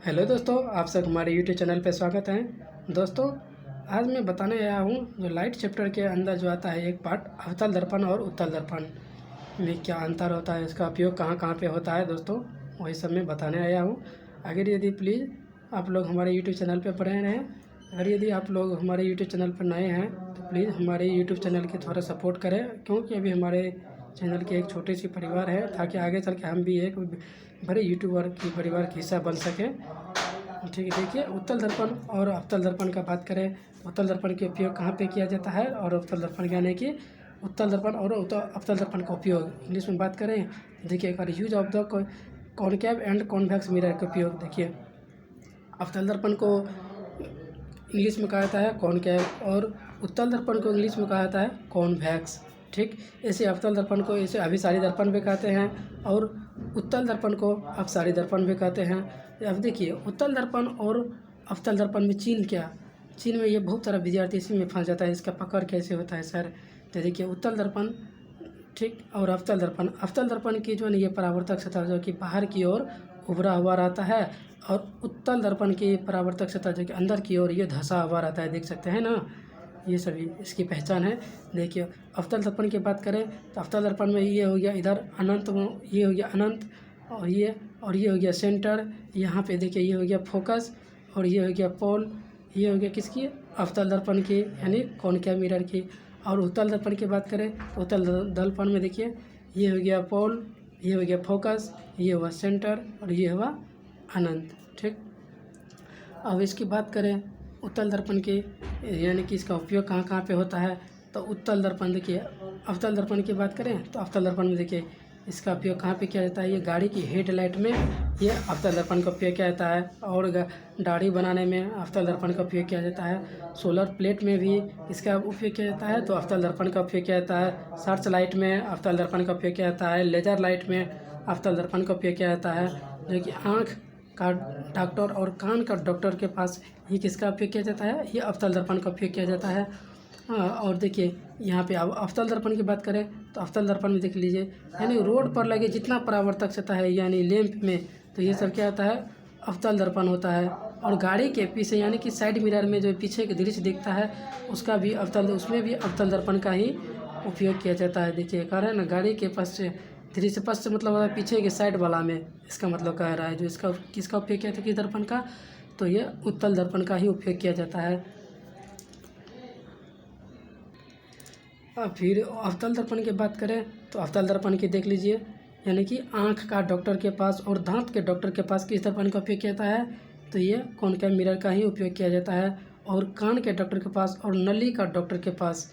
Hello दोस्तों, आप सब हमारे यूट्यूब चैनल पे स्वागत है। दोस्तों, आज मैं बताने आया हूँ जो लाइट चैप्टर के अंदर जो आता है एक पार्ट अवतल दर्पण और उत्तल दर्पण में क्या अंतर होता है, इसका उपयोग कहाँ कहाँ पे होता है। दोस्तों, वही सब मैं बताने आया हूँ। अगर यदि प्लीज़ आप लोग हमारे यूट्यूब चैनल पर बने रहें, अगर यदि आप लोग हमारे यूट्यूब चैनल पर नए हैं तो प्लीज़ हमारे यूट्यूब चैनल की थोड़ा सपोर्ट करें, क्योंकि अभी हमारे चैनल की एक छोटी सी परिवार है, ताकि आगे चल के हम भी एक बड़े यूट्यूबर की परिवार का हिस्सा बन सकें। ठीक है, देखिए उत्तल दर्पण और अवतल दर्पण का बात करें तो उत्तल दर्पण के उपयोग कहाँ पे किया जाता है, और अवतल दर्पण यानी कि उत्तल दर्पण और अवतल दर्पण का उपयोग इंग्लिश में बात करें। देखिए, अगर use of the concave and convex mirror का उपयोग, देखिए अवतल दर्पण को इंग्लिश में कहा जाता है कॉनकेव और उत्तल दर्पण को इंग्लिश में कहा जाता है कॉन्वेक्स। ठीक, ऐसे अवतल दर्पण को ऐसे अभिसारी दर्पण भी कहते हैं और उत्तल दर्पण को अपसारी दर्पण भी कहते हैं। अब देखिए, उत्तल दर्पण और अवतल दर्पण में चीन में ये बहुत सारा विद्यार्थी इसी में फंस जाता है, इसका पकड़ कैसे होता है सर। तो देखिए, उत्तल दर्पण ठीक और अवतल दर्पण की जो है ये परावर्तक सतह जो कि बाहर की ओर उभरा हुआ रहता है, और उत्तल दर्पण की परावर्तक सतह जो कि अंदर की ओर ये धंसा हुआ रहता है। देख सकते हैं ना, ये सभी इसकी पहचान है। देखिए, अवतल दर्पण की बात करें तो अवतल दर्पण में ये हो गया इधर अनंत, ये हो गया अनंत, और ये हो गया सेंटर। यहाँ पे देखिए ये हो गया फोकस, और ये हो गया पोल। ये हो गया किसकी, अवतल दर्पण की यानी कॉनकेव मिरर की। और उत्तल दर्पण की बात करें तो उत्तल दर्पण में देखिए ये हो गया पोल, ये हो गया फोकस, ये हुआ सेंटर, और ये हुआ अनंत। ठीक, अब इसकी बात करें उत्तल दर्पण की यानी कि इसका उपयोग कहाँ कहाँ पे होता है, तो उत्तल दर्पण देखिए, अवतल दर्पण की बात करें तो अवतल दर्पण में देखिए इसका उपयोग कहाँ पे किया जाता है, ये गाड़ी की हेडलाइट में ये अवतल दर्पण का उपयोग किया जाता है, और दाढ़ी बनाने में अवतल दर्पण का उपयोग किया जाता है। सोलर प्लेट में भी इसका उपयोग किया जाता है तो अवतल दर्पण का उपयोग किया जाता है। सर्च लाइट में अवतल दर्पण का उपयोग किया जाता है। लेजर लाइट में अवतल दर्पण का उपयोग किया जाता है। जो कि आँख का डॉक्टर और कान का डॉक्टर के पास ये किसका उपयोग किया जाता है, ये अवतल दर्पण का उपयोग किया जाता है। और देखिए यहाँ पे अब अवतल दर्पण की बात करें तो अवतल दर्पण में देख लीजिए, यानी रोड पर लगे जितना परावर्तक सतह है यानी लैंप में, तो ये सब क्या होता है, अवतल दर्पण होता है। और गाड़ी के पीछे यानी कि साइड मिरर में जो पीछे के दृश्य दिखता है उसका भी उसमें भी अवतल दर्पण का ही उपयोग किया जाता है। देखिए, कह रहे हैं ना, गाड़ी के दृश्य पश्च से मतलब होता है पीछे के साइड वाला में, इसका मतलब कह रहा है जो इसका किसका उपयोग किया जाता है, किस दर्पण का, तो ये उत्तल दर्पण का ही उपयोग किया जाता है। फिर अवतल दर्पण की बात करें तो अवतल दर्पण की देख लीजिए, यानी कि आँख का डॉक्टर के पास और दांत के डॉक्टर के पास किस दर्पण का उपयोग किया जाता है, तो ये कॉनकेव मिरर का ही उपयोग किया जाता है। और कान के डॉक्टर के पास और नली का डॉक्टर के पास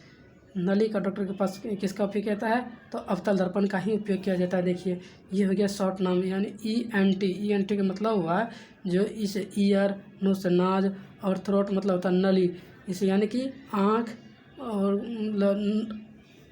किसका उपयोग किया जाता है, तो अवतल दर्पण का ही उपयोग किया जाता है। देखिए, ये हो गया शॉर्ट नाम यानी ENT का मतलब हुआ जो इस ईयर, नोज, नाज और थ्रोट मतलब होता है नली, इसे यानी कि आँख और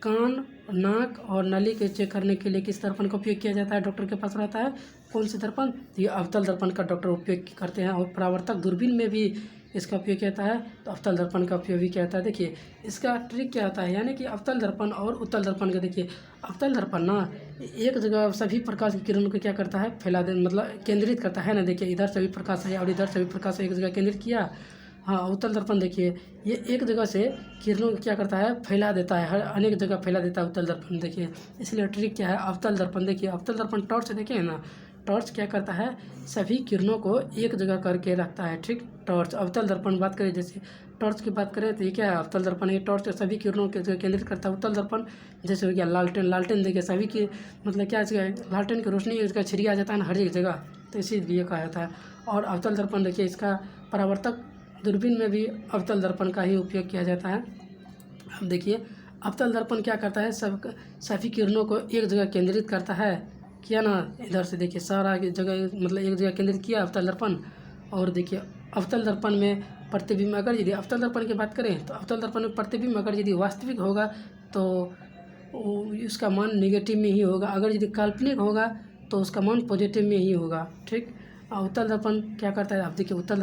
कान, नाक और नली के चेक करने के लिए किस दर्पण का उपयोग किया जाता है, डॉक्टर के पास रहता है कौन से दर्पण, तो ये अवतल दर्पण का डॉक्टर उपयोग करते हैं। और परावर्तक दूरबीन में भी इसका उपयोग किया जाता है तो अवतल दर्पण का उपयोग भी किया जाता है। देखिए, इसका ट्रिक क्या होता है, यानी कि अवतल दर्पण और उत्तल दर्पण का देखिए, अवतल दर्पण ना एक जगह सभी प्रकाश की किरणों को क्या करता है, फैला दे मतलब केंद्रित करता है ना। देखिए, इधर सभी प्रकाश है और इधर सभी प्रकाश एक जगह केंद्रित किया। हाँ, उत्तल दर्पण देखिए ये एक जगह से किरणों को क्या करता है, फैला देता है, हर अनेक जगह फैला देता है उत्तल दर्पण। देखिए, इसलिए ट्रिक क्या है, अवतल दर्पण देखिए, अवतल दर्पण टॉर्च देखिए ना, टॉर्च क्या करता है, सभी किरणों को एक जगह करके रखता है। ठीक, टॉर्च। अवतल दर्पण बात करें, जैसे टॉर्च की बात करें तो ये क्या है, अवतल दर्पण, ये टॉर्च सभी किरणों के जगह केंद्रित करता है। उत्तल दर्पण जैसे हो गया लालटेन देखिए, सभी की मतलब क्या है, लालटेन की रोशनी एक जगह छिड़िया जाता है ना हर एक जगह, तो इसीलिए कहा जाता है। और अवतल दर्पण देखिए, इसका परावर्तक दूरबीन में भी अवतल दर्पण का ही उपयोग किया जाता है। अब देखिए, अवतल दर्पण क्या करता है, सभी किरणों को एक जगह केंद्रित करता है, किया ना, इधर से देखिए सारा जगह मतलब एक जगह केंद्रित किया अवतल दर्पण। और देखिए, अवतल दर्पण में प्रतिबिंब, अगर यदि अवतल दर्पण की बात करें तो अवतल दर्पण में प्रतिबिंब अगर यदि वास्तविक होगा तो उसका मान नेगेटिव में ही होगा, अगर यदि काल्पनिक होगा तो उसका मान पॉजिटिव में ही होगा। ठीक, उत्तल दर्पण क्या करता है, अब देखिए उत्तल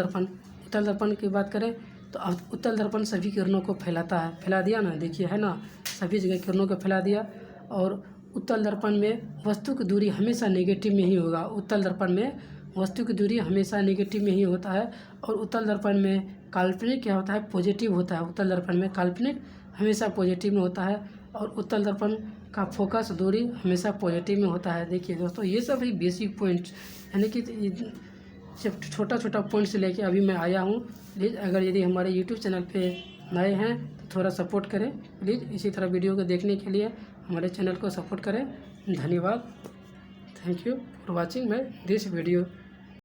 दर्पण की बात करें तो उत्तल दर्पण सभी किरणों को फैलाता है, फैला दिया ना, देखिए है ना, सभी जगह किरणों को फैला दिया। और उत्तल दर्पण में वस्तु की दूरी हमेशा नेगेटिव में ही होगा, उत्तल दर्पण में वस्तु की दूरी हमेशा नेगेटिव में ही होता है, और उत्तल दर्पण में काल्पनिक क्या होता है, पॉजिटिव होता है। उत्तल दर्पण में काल्पनिक हमेशा पॉजिटिव में होता है, और उत्तल दर्पण का फोकस दूरी हमेशा पॉजिटिव में होता है। देखिए दोस्तों, ये सब ही बेसिक पॉइंट्स, यानी कि जब छोटा छोटा पॉइंट से लेके अभी मैं आया हूँ। प्लीज़ अगर यदि हमारे यूट्यूब चैनल पे नए हैं तो थोड़ा सपोर्ट करें प्लीज़। इसी तरह वीडियो को देखने के लिए हमारे चैनल को सपोर्ट करें। धन्यवाद। Thank you for watching my this video.